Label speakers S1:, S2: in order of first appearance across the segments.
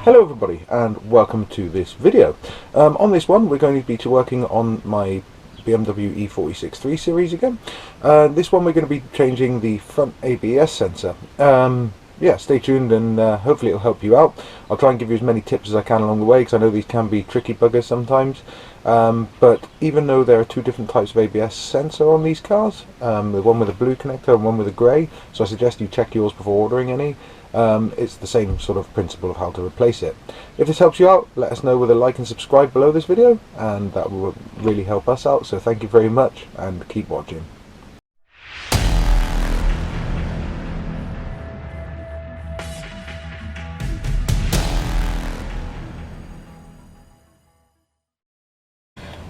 S1: Hello everybody and welcome to this video. On this one we're going to be working on my BMW E46 3 Series again. This one we're going to be changing the front ABS sensor. Yeah, stay tuned and hopefully it'll help you out. I'll try and give you as many tips as I can along the way because I know these can be tricky buggers sometimes. But even though there are two different types of ABS sensor on these cars, the one with a blue connector and one with a grey, so I suggest you check yours before ordering any. It's the same sort of principle of how to replace it. If this helps you out, let us know with a like and subscribe below this video, and that will really help us out, so thank you very much and keep watching.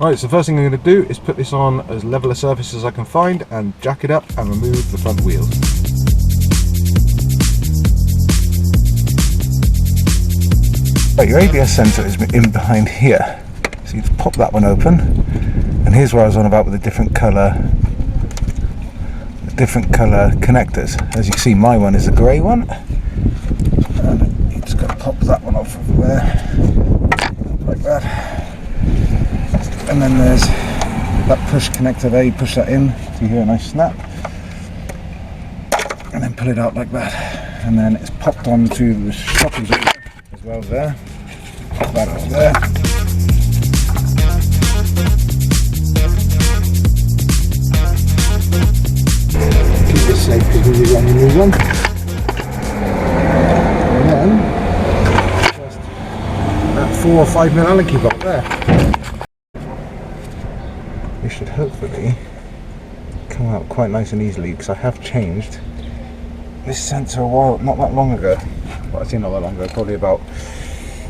S1: Right, so the first thing I'm going to do is put this on as level a surface as I can find and jack it up and remove the front wheels. Right, your ABS sensor is in behind here, so you pop that one open, and here's where I was on about with the different colour connectors. As you can see, my one is a grey one, and you just got to pop that one off over there, like that. And then there's that push connector there, you push that in, so you hear a nice snap, and then pull it out like that, and then it's popped onto the shockers as well there, pop that over there. Keep this safe because we'll be running a new one. And then, just that 4 or 5mm Allen key bolt there. It should hopefully come out quite nice and easily because I have changed this sensor a while, not that long ago. Well, I say not that long ago, probably about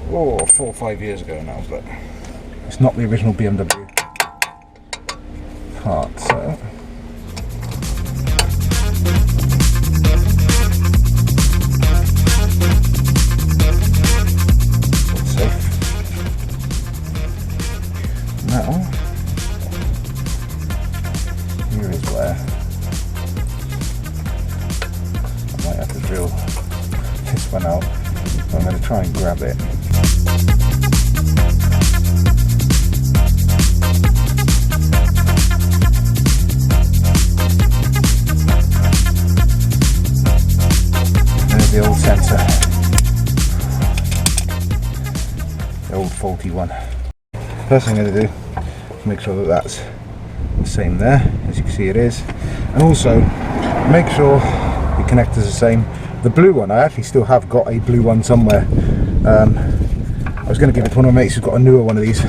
S1: 4 or 5 years ago now, but it's not the original BMW part, so it's safe. Now here is where I might have to drill this one out. So I'm going to try and grab it. There's the old sensor, the old faulty one. First thing I'm going to do is make sure that that's the same there, as you can see it is, and also make sure the connectors are the same. The blue one, I actually still have got a blue one somewhere. I was going to give it to one of my mates who's got a newer one of these.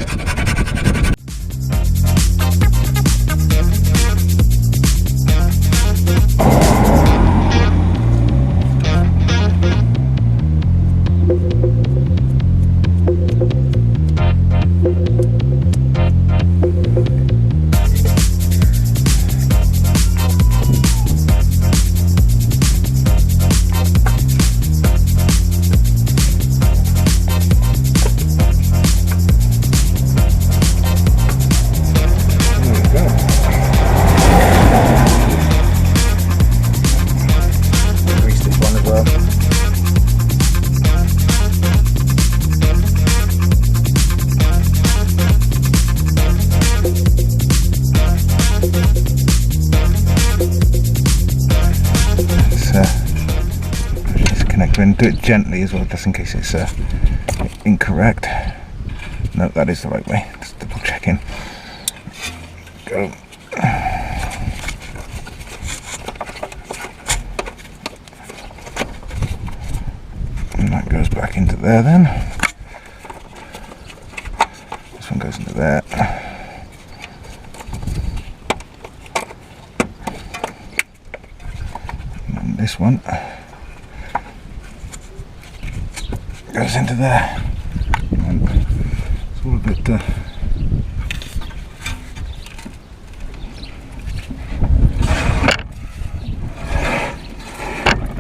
S1: And do it gently as well, just in case it's incorrect. No, that is the right way. Just double checking. Go. And that goes back into there then. This one goes into there. And this one goes into there, and it's all a bit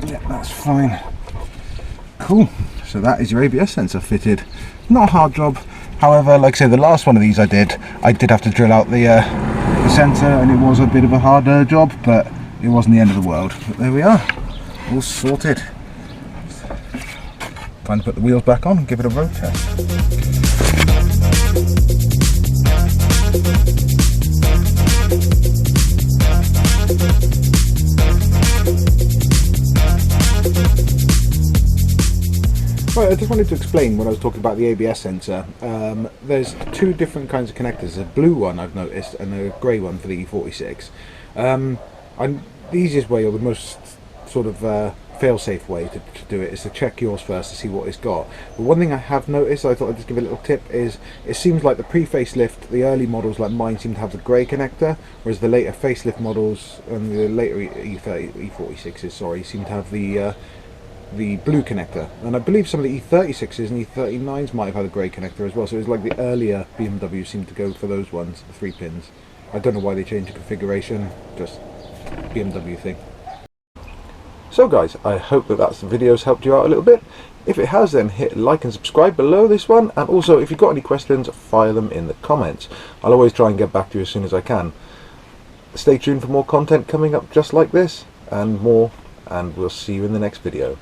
S1: yeah, that's fine. Cool, so that is your ABS sensor fitted. Not a hard job, however, like I say, the last one of these I did have to drill out the sensor, and it was a bit of a harder job, but it wasn't the end of the world. But there we are, all sorted. Time to put the wheels back on and give it a road test. Right, I just wanted to explain when I was talking about the ABS sensor. There's two different kinds of connectors. There's a blue one I've noticed and a grey one for the E46. The easiest way, or the most sort of fail-safe way to do it, is to check yours first to see what it's got. But one thing I have noticed, I thought I'd just give a little tip, is it seems like the pre-facelift, the early models like mine seem to have the grey connector, whereas the later facelift models and the later E46s, sorry, seem to have the blue connector. And I believe some of the E36s and E39s might have had a grey connector as well, so it's like the earlier BMW seemed to go for those ones, the 3 pins. I don't know why they changed the configuration, just BMW thing. So guys, I hope that the video's helped you out a little bit. If it has, then hit like and subscribe below this one, and also if you've got any questions, fire them in the comments. I'll always try and get back to you as soon as I can. Stay tuned for more content coming up just like this and more, and we'll see you in the next video.